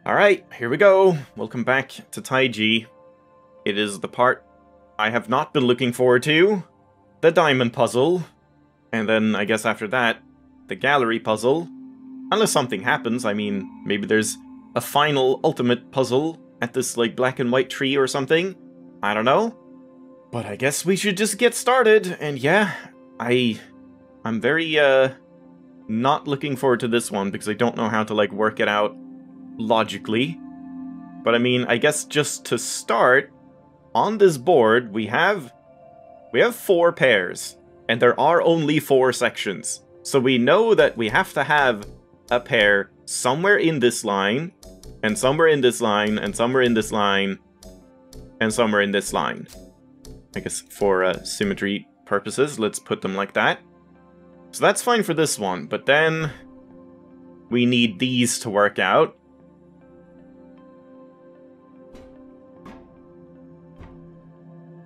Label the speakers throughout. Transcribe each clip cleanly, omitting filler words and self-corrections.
Speaker 1: Alright, here we go. Welcome back to Taiji. It is the part I have not been looking forward to. The diamond puzzle. And then, I guess after that, the gallery puzzle. Unless something happens, I mean, maybe there's a final ultimate puzzle at this, like, black and white tree or something. I don't know. But I guess we should just get started, and yeah, I'm very, not looking forward to this one, because I don't know how to, like, work it out logically. But I mean, I guess just to start, on this board, we have 4 pairs, and there are only 4 sections. So we know that we have to have a pair somewhere in this line, and somewhere in this line, and somewhere in this line, and somewhere in this line. I guess for symmetry purposes, let's put them like that. So that's fine for this one, but then we need these to work out.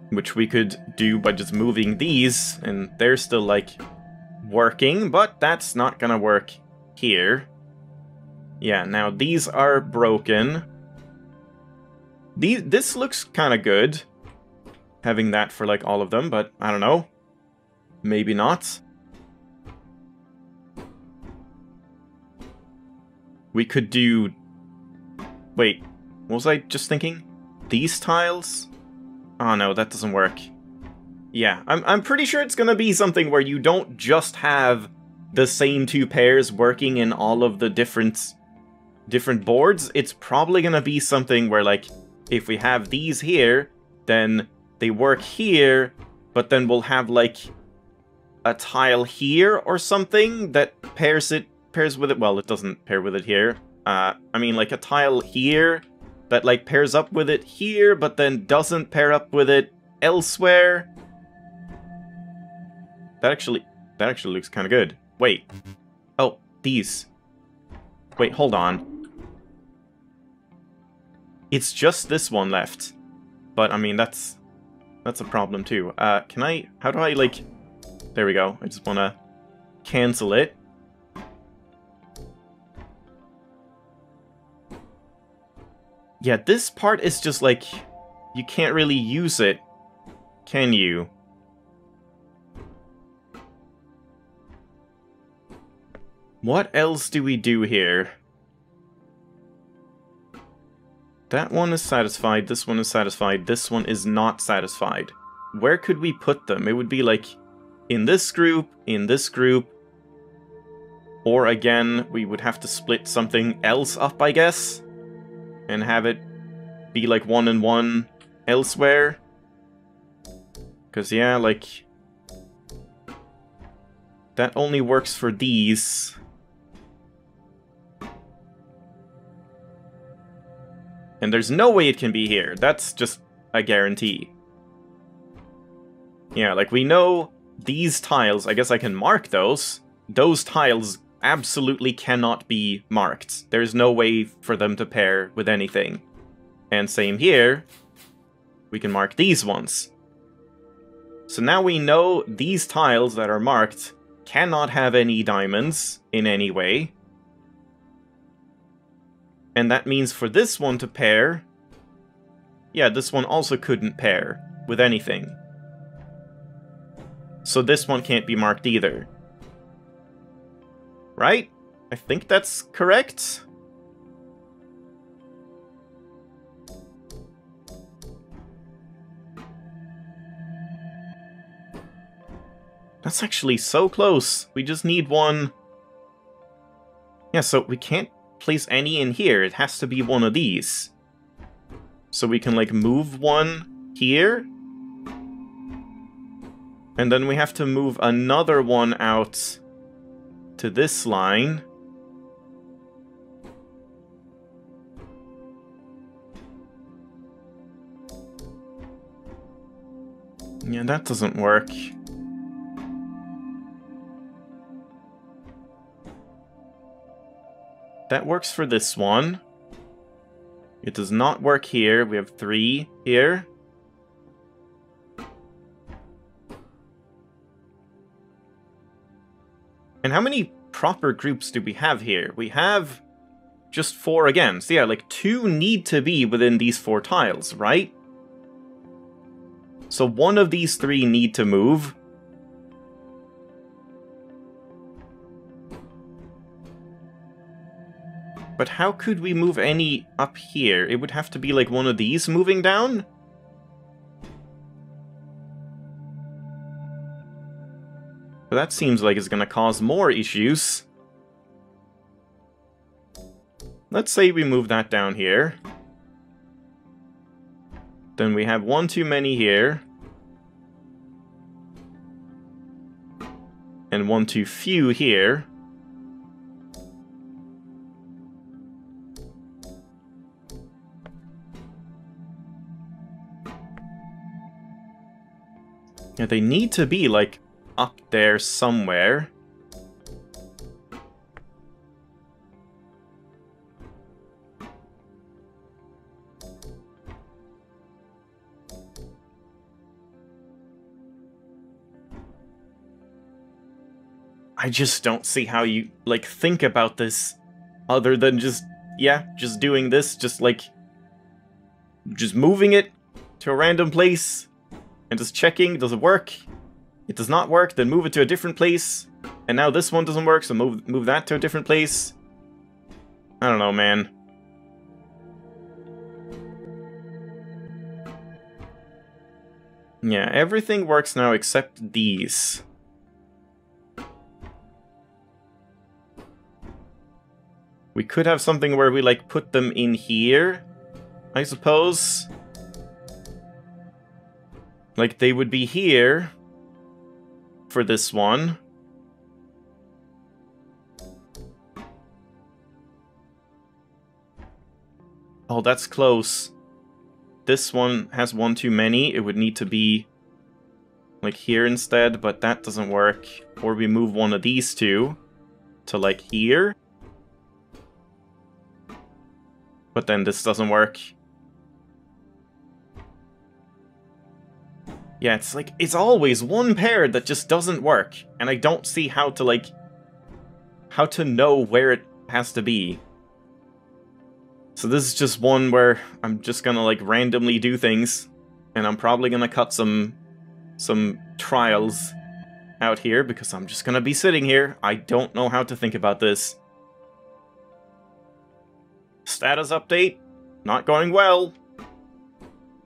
Speaker 1: Which we could do by just moving these, and they're still, like, working, but that's not gonna work here. Yeah, now these are broken. This looks kinda good, having that for, like, all of them, but I don't know. Maybe not. We could do... Wait, what was I just thinking? These tiles? Oh no, that doesn't work. Yeah, I'm pretty sure it's gonna be something where you don't just have the same 2 pairs working in all of the different boards. It's probably gonna be something where, like, if we have these here, then they work here, but then we'll have, like, a tile here or something that pairs with it. Well, it doesn't pair with it here. I mean, like, a tile here that, like, pairs up with it here, but then doesn't pair up with it elsewhere. That actually looks kind of good. Wait. Oh, these. Wait, hold on. It's just this one left. But, I mean, that's a problem, too. How do I, like... There we go. I just want to cancel it. Yeah, this part is just, like, you can't really use it, can you? What else do we do here? That one is satisfied, this one is satisfied, this one is not satisfied. Where could we put them? It would be, like, in this group, or again, we would have to split something else up, I guess? And have it be like 1 and 1 elsewhere. Because, yeah, like... that only works for these. And there's no way it can be here. That's just a guarantee. Yeah, like, we know these tiles, I guess I can mark those. Those tiles absolutely cannot be marked. There's no way for them to pair with anything. And same here, we can mark these ones. So now we know these tiles that are marked cannot have any diamonds in any way. And that means for this one to pair, yeah, this one also couldn't pair with anything. So this one can't be marked either. Right? I think that's correct. That's actually so close. We just need one. Yeah, so we can't place any in here. It has to be one of these. So we can, like, move one here. And then we have to move another one out to this line. Yeah, that doesn't work. That works for this one. It does not work here. We have 3 here. And how many proper groups do we have here? We have just 4 again. So yeah, like 2 need to be within these 4 tiles, right? So one of these 3 need to move. But how could we move any up here? It would have to be like one of these moving down? But that seems like it's gonna cause more issues. Let's say we move that down here. Then we have 1 too many here. And 1 too few here. Yeah, they need to be, like, up there somewhere. I just don't see how you, like, think about this other than just, yeah, just doing this, just, like, just moving it to a random place and just checking, does it work? It does not work, then move it to a different place. And now this one doesn't work, so move that to a different place. I don't know, man. Yeah, everything works now except these. We could have something where we, like, put them in here, I suppose. Like, they would be here for this one. Oh, that's close. This one has 1 too many. It would need to be, like, here instead, but that doesn't work. Or we move one of these 2 to, like, here. But then this doesn't work. Yeah, it's like, it's always one pair that just doesn't work. And I don't see how to, like, how to know where it has to be. So this is just one where I'm just gonna, like, randomly do things. And I'm probably gonna cut some trials out here, because I'm just gonna be sitting here. I don't know how to think about this. Status update, not going well.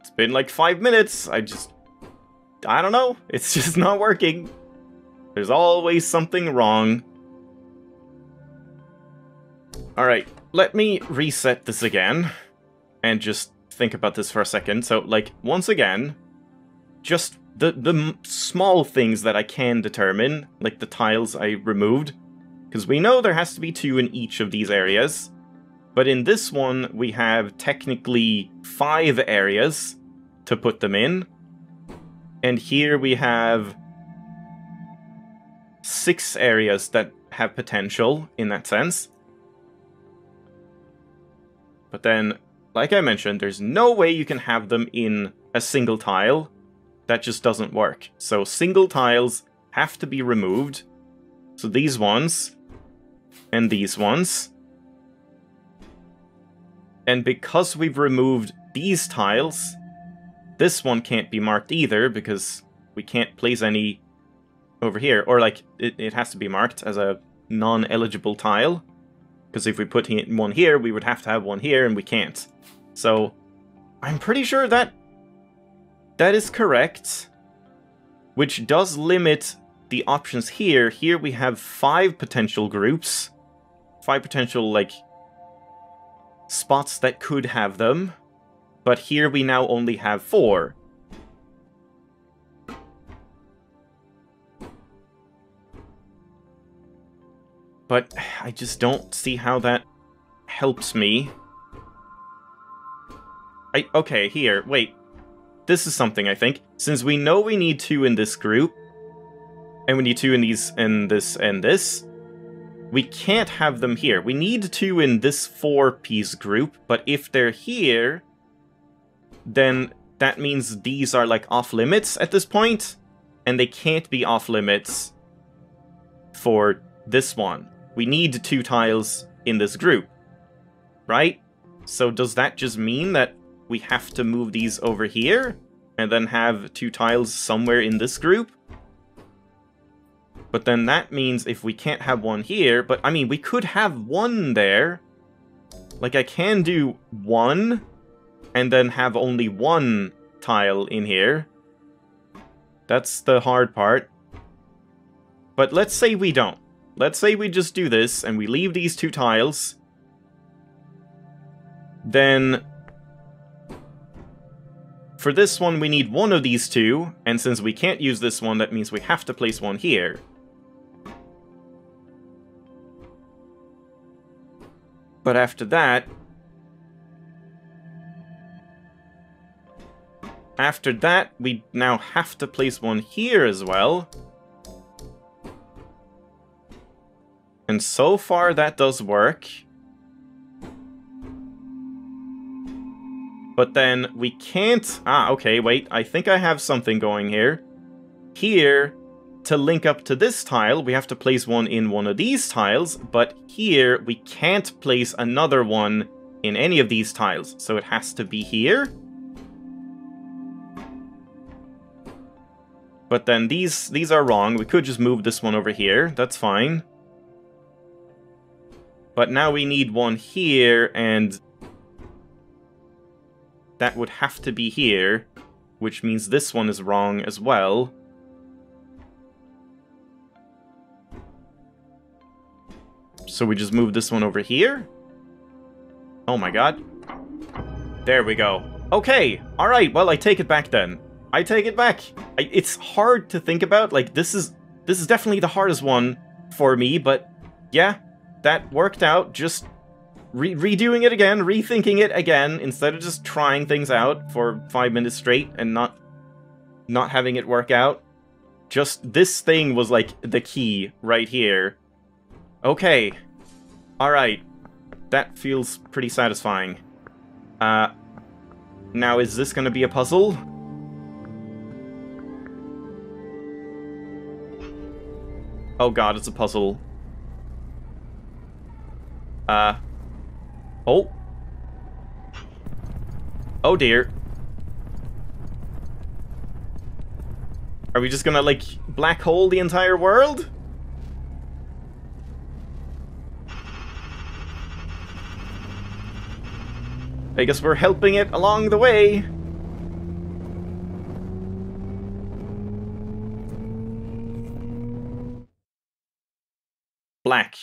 Speaker 1: It's been like 5 minutes, I don't know, it's just not working. There's always something wrong. Alright, let me reset this again, and just think about this for a second. So, like, once again, just the small things that I can determine, like the tiles I removed, because we know there has to be 2 in each of these areas. But in this one, we have technically 5 areas to put them in. And here we have 6 areas that have potential in that sense. But then, like I mentioned, there's no way you can have them in a single tile. That just doesn't work. So single tiles have to be removed. So these ones, and these ones. And because we've removed these tiles, this one can't be marked either, because we can't place any over here. Or, like, it has to be marked as a non-eligible tile. Because if we put one here, we would have to have one here, and we can't. So, I'm pretty sure that is correct. Which does limit the options here. Here we have 5 potential groups. 5 potential, like, spots that could have them, but here we now only have 4. But I just don't see how that helps me. Okay, here, wait. This is something, I think. Since we know we need 2 in this group, and we need 2 in these, and this, we can't have them here. We need 2 in this 4-piece group, but if they're here, then that means these are, like, off-limits at this point, and they can't be off-limits for this one. We need 2 tiles in this group. right? So does that just mean that we have to move these over here, and then have 2 tiles somewhere in this group? But then that means if we can't have one here, but I mean, we could have one there. Like, I can do 1, and then have only 1 tile in here. That's the hard part. But let's say we don't. Let's say we just do this, and we leave these 2 tiles. Then, for this one, we need one of these 2, and since we can't use this one, that means we have to place one here. But after that, we now have to place one here as well. And so far, that does work. But then we can't... Ah, okay, wait. I think I have something going here. Here, to link up to this tile, we have to place one in one of these tiles. But here, we can't place another one in any of these tiles. So it has to be here. But then these are wrong. We could just move this one over here. That's fine. But now we need one here, and that would have to be here, which means this one is wrong as well. So we just move this one over here? Oh my god. There we go. Okay, alright, well, I take it back then. I take it back. It's hard to think about, like, this is definitely the hardest one for me, but yeah, that worked out. Just redoing it again, rethinking it again, instead of just trying things out for 5 minutes straight and not having it work out. Just this thing was like the key right here. Okay. Alright. That feels pretty satisfying. Now is this gonna be a puzzle? Oh god, it's a puzzle. Oh. Oh dear. Are we just gonna, like, black hole the entire world? I guess we're helping it along the way. Black.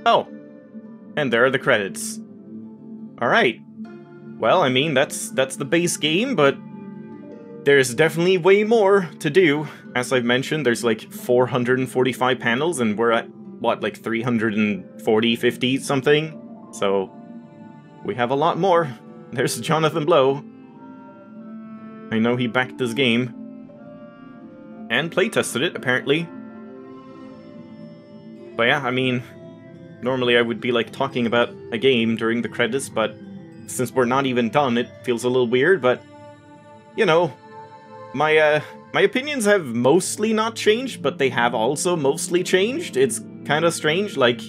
Speaker 1: Oh, and there are the credits. Alright. Well, I mean, that's the base game, but there's definitely way more to do. As I've mentioned, there's like 445 panels, and we're at, what, like 340, 50 something? So, we have a lot more. There's Jonathan Blow. I know he backed this game. And playtested it, apparently. But yeah, I mean, normally I would be like talking about a game during the credits, but since we're not even done, it feels a little weird, but, you know, my opinions have mostly not changed, but they have also mostly changed. It's kind of strange, like,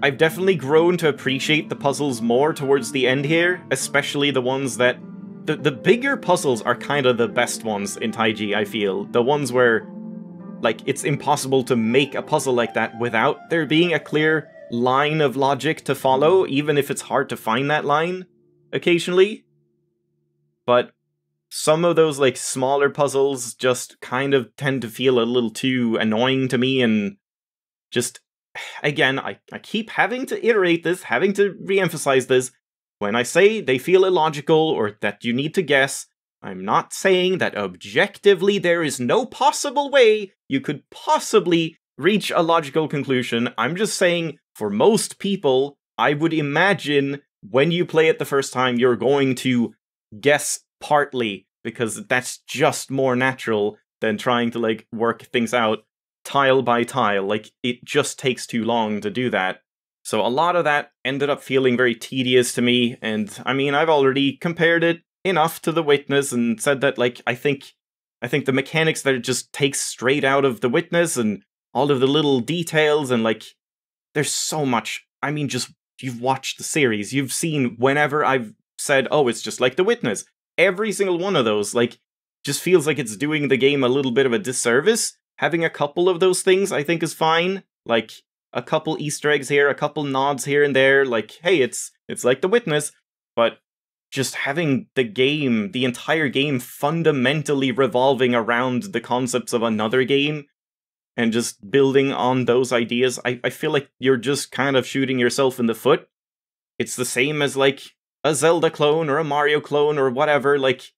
Speaker 1: I've definitely grown to appreciate the puzzles more towards the end here, especially the ones that... The bigger puzzles are kind of the best ones in Taiji, I feel. The ones where, like, it's impossible to make a puzzle like that without there being a clear line of logic to follow, even if it's hard to find that line occasionally. But some of those, like, smaller puzzles just kind of tend to feel a little too annoying to me, and just, again, I keep having to iterate this, having to re-emphasize this. When I say they feel illogical or that you need to guess, I'm not saying that objectively there is no possible way you could possibly reach a logical conclusion. I'm just saying, for most people, I would imagine when you play it the first time, you're going to guess partly, because that's just more natural than trying to, like, work things out tile by tile. Like, it just takes too long to do that. So a lot of that ended up feeling very tedious to me, and I mean, I've already compared it enough to The Witness and said that, like, I think the mechanics that it just takes straight out of The Witness and all of the little details and, like, there's so much. I mean, just, you've watched the series, you've seen whenever I've said, oh, it's just like The Witness. Every single one of those, like, just feels like it's doing the game a little bit of a disservice. Having a couple of those things, I think, is fine. Like, a couple Easter eggs here, a couple nods here and there, like, hey, it's like The Witness, but just having the game, the entire game, fundamentally revolving around the concepts of another game, and just building on those ideas, I feel like you're just kind of shooting yourself in the foot. It's the same as, like, a Zelda clone or a Mario clone or whatever. Like,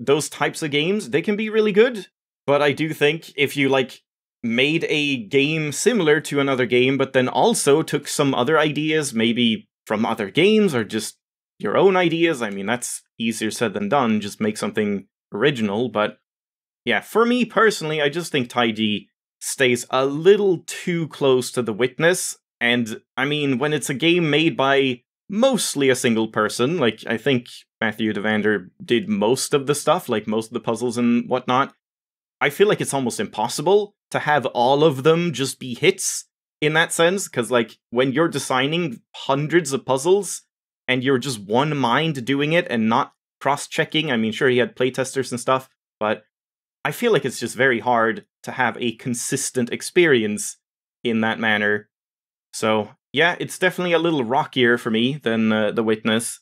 Speaker 1: those types of games, they can be really good, but I do think if you, like, made a game similar to another game, but then also took some other ideas, maybe from other games, or just your own ideas, I mean, that's easier said than done, just make something original, but yeah, for me personally, I just think Taiji stays a little too close to The Witness, and I mean, when it's a game made by mostly a single person, like, I think Matthew Devander did most of the stuff, like most of the puzzles and whatnot, I feel like it's almost impossible to have all of them just be hits in that sense, because, like, when you're designing hundreds of puzzles and you're just one mind doing it and not cross-checking, I mean, sure, he had playtesters and stuff, but I feel like it's just very hard to have a consistent experience in that manner. So, yeah, it's definitely a little rockier for me than The Witness,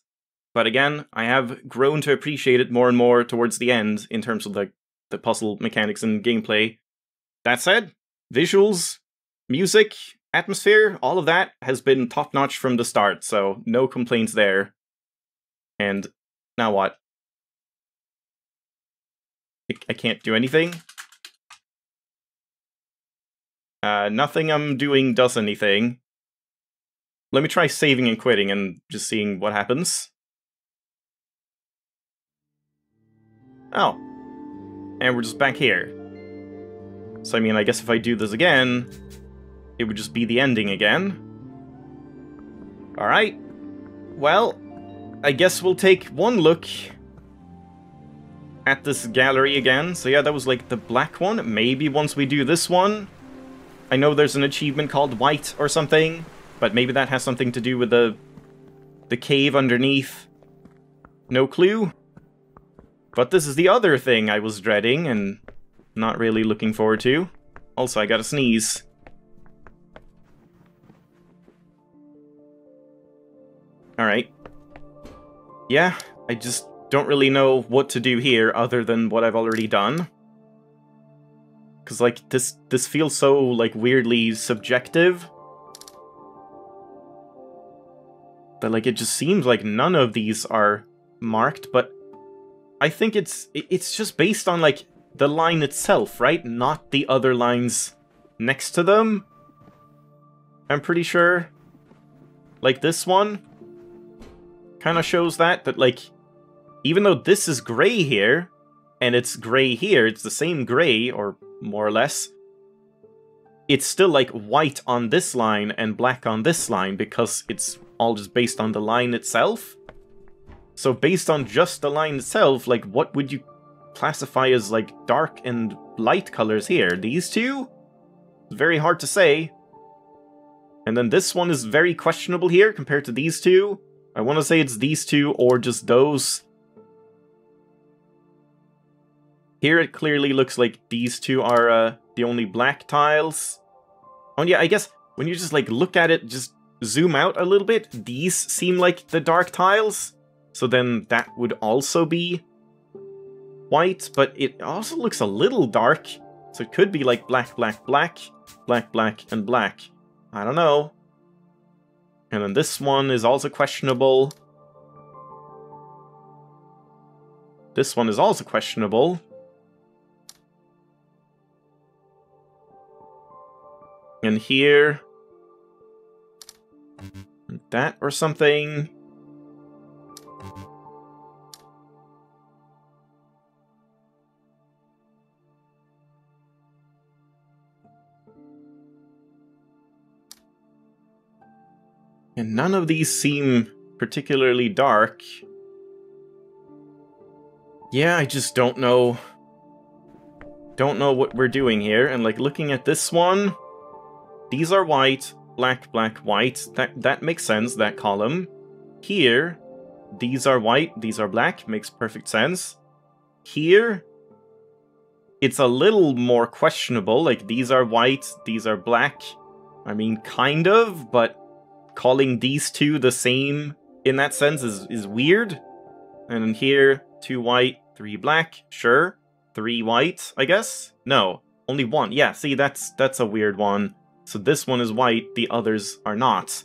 Speaker 1: but again, I have grown to appreciate it more and more towards the end in terms of, like, the puzzle mechanics and gameplay. That said, visuals, music, atmosphere, all of that has been top-notch from the start, so no complaints there. And now what? I can't do anything? Nothing I'm doing does anything. Let me try saving and quitting and just seeing what happens. Oh. And we're just back here. So I mean, I guess if I do this again, it would just be the ending again. Alright. Well, I guess we'll take one look at this gallery again. So yeah, that was like the black one. Maybe once we do this one, I know there's an achievement called white or something, but maybe that has something to do with the cave underneath. No clue. But this is the other thing I was dreading and not really looking forward to. Also, I gotta sneeze. Alright. Yeah, I just don't really know what to do here other than what I've already done. Because, like, this feels so, like, weirdly subjective. That, like, it just seems like none of these are marked, but I think it's just based on, like, the line itself, right? Not the other lines next to them. I'm pretty sure. Like, this one kind of shows that, like, even though this is gray here, and it's gray here, it's the same gray, or more or less, it's still, like, white on this line and black on this line, because it's all just based on the line itself. So based on just the line itself, like, what would you classify as, like, dark and light colors here? These two? It's very hard to say. And then this one is very questionable here compared to these two. I want to say it's these two or just those. Here it clearly looks like these two are the only black tiles. Oh yeah, I guess when you just, like, look at it, just zoom out a little bit, these seem like the dark tiles. So then that would also be white, but it also looks a little dark. So it could be like black, black, black, black, black, and black. I don't know. And then this one is also questionable. This one is also questionable. And here, that or something. And none of these seem particularly dark. Yeah, I just don't know. Don't know what we're doing here. And like looking at this one, these are white, black, black, white. That makes sense, that column. Here, these are white, these are black, makes perfect sense. Here, it's a little more questionable, like these are white, these are black. I mean, kind of, but calling these two the same in that sense is weird. And then here, 2 white, 3 black, sure. 3 white, I guess? No, only 1. Yeah, see, that's a weird one. So this one is white, the others are not.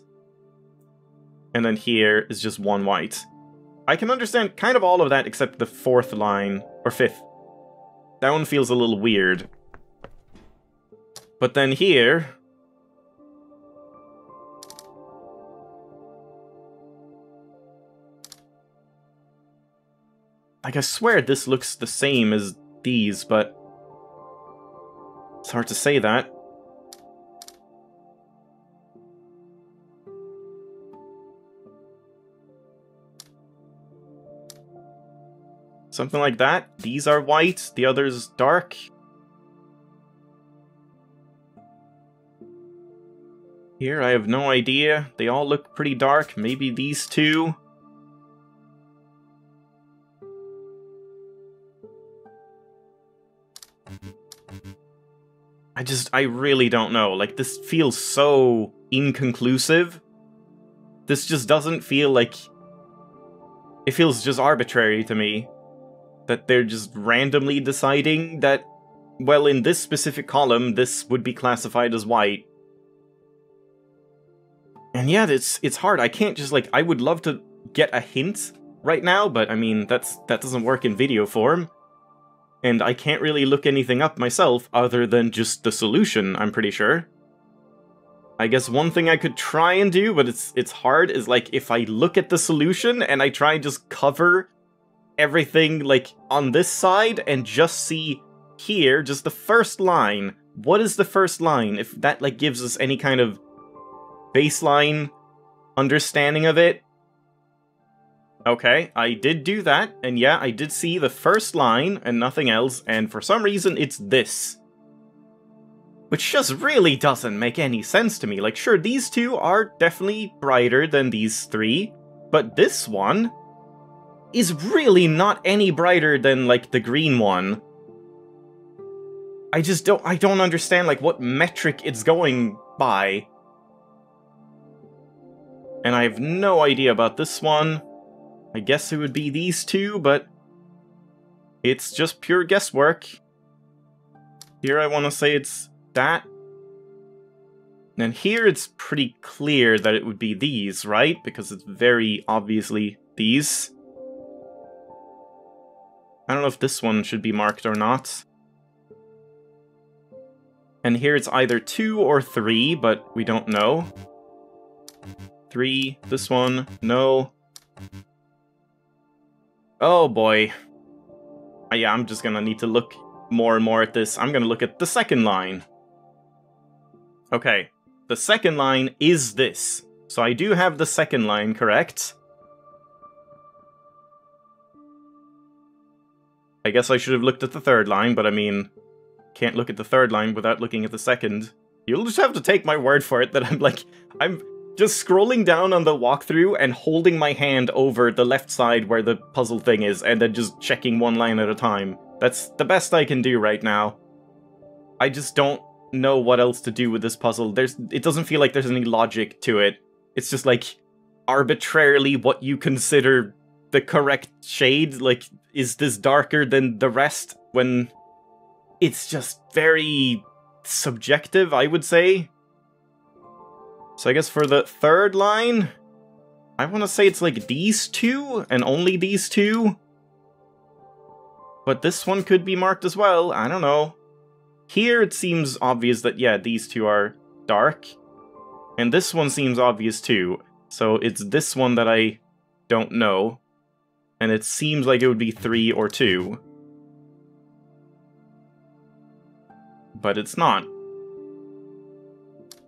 Speaker 1: And then here is just 1 white. I can understand kind of all of that except the 4th line, or 5th. That one feels a little weird. But then here... like, I swear this looks the same as these, but... it's hard to say that. Something like that. These are white, the others dark. Here, I have no idea. They all look pretty dark. Maybe these two. I really don't know. Like, this feels so inconclusive. This just doesn't feel like... it feels just arbitrary to me. That they're just randomly deciding that, well, in this specific column, this would be classified as white. And yeah, it's hard. I can't just, like, I would love to get a hint right now, but I mean, that doesn't work in video form. And I can't really look anything up myself other than just the solution, I'm pretty sure. I guess one thing I could try and do, but it's hard, is like if I look at the solution and I try and just cover everything like on this side and just see here, just the first line. What is the first line? If that like gives us any kind of baseline understanding of it. Okay, I did do that, and yeah, I did see the first line and nothing else, and for some reason it's this. Which just really doesn't make any sense to me. Like, sure, these two are definitely brighter than these 3, but this one is really not any brighter than, like, the green one. I don't understand, like, what metric it's going by. And I have no idea about this one. I guess it would be these two, but it's just pure guesswork. Here I want to say it's that. And here it's pretty clear that it would be these, right? Because it's very obviously these. I don't know if this one should be marked or not. And here it's either 2 or 3, but we don't know. 3, this one, no. Oh boy. Yeah, I'm just gonna need to look more and more at this. I'm gonna look at the second line. Okay, the second line is this. So I do have the second line correct. I guess I should have looked at the third line, but I mean, can't look at the third line without looking at the second. You'll just have to take my word for it that I'm just scrolling down on the walkthrough and holding my hand over the left side where the puzzle thing is, and then just checking one line at a time. That's the best I can do right now. I just don't know what else to do with this puzzle. It doesn't feel like there's any logic to it. It's just like arbitrarily what you consider the correct shade. Like, is this darker than the rest? When it's just very subjective, I would say. So I guess for the third line, I want to say it's like these two, and only these two. But this one could be marked as well, I don't know. Here it seems obvious that, yeah, these two are dark. And this one seems obvious too. So it's this one that I don't know. And it seems like it would be 3 or 2. But it's not.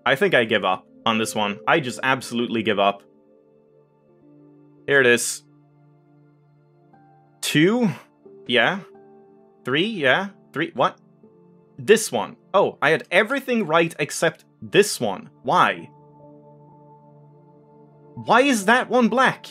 Speaker 1: I think I give up. on this one. I just absolutely give up. Here it is. 2? Yeah. 3? Yeah. 3? What? This one. Oh, I had everything right except this one. Why? Why is that one black?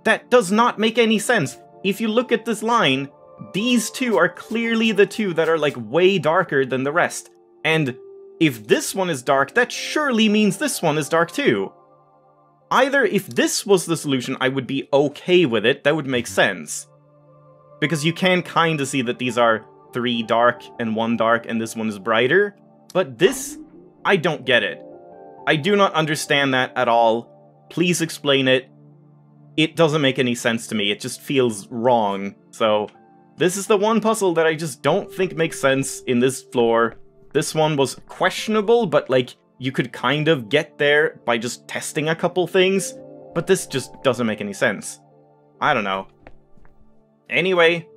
Speaker 1: That does not make any sense. If you look at this line, these two are clearly the two that are like way darker than the rest. And if this one is dark, that surely means this one is dark too. Either if this was the solution, I would be okay with it, that would make sense. Because you can kinda see that these are 3 dark and 1 dark and this one is brighter. But this, I don't get it. I do not understand that at all. Please explain it. It doesn't make any sense to me, it just feels wrong. So, this is the one puzzle that I just don't think makes sense in this floor. This one was questionable, but like, you could kind of get there by just testing a couple things. But this just doesn't make any sense. I don't know. Anyway,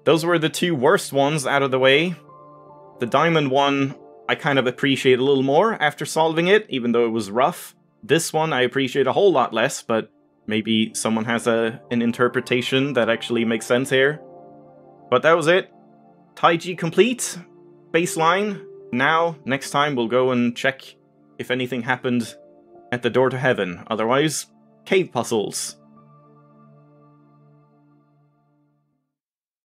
Speaker 1: those were the 2 worst ones out of the way. The diamond one, I kind of appreciate a little more after solving it, even though it was rough. This one I appreciate a whole lot less, but maybe someone has an interpretation that actually makes sense here. But that was it. Taiji complete. Baseline. Now, next time we'll go and check if anything happened at the door to heaven. Otherwise, cave puzzles.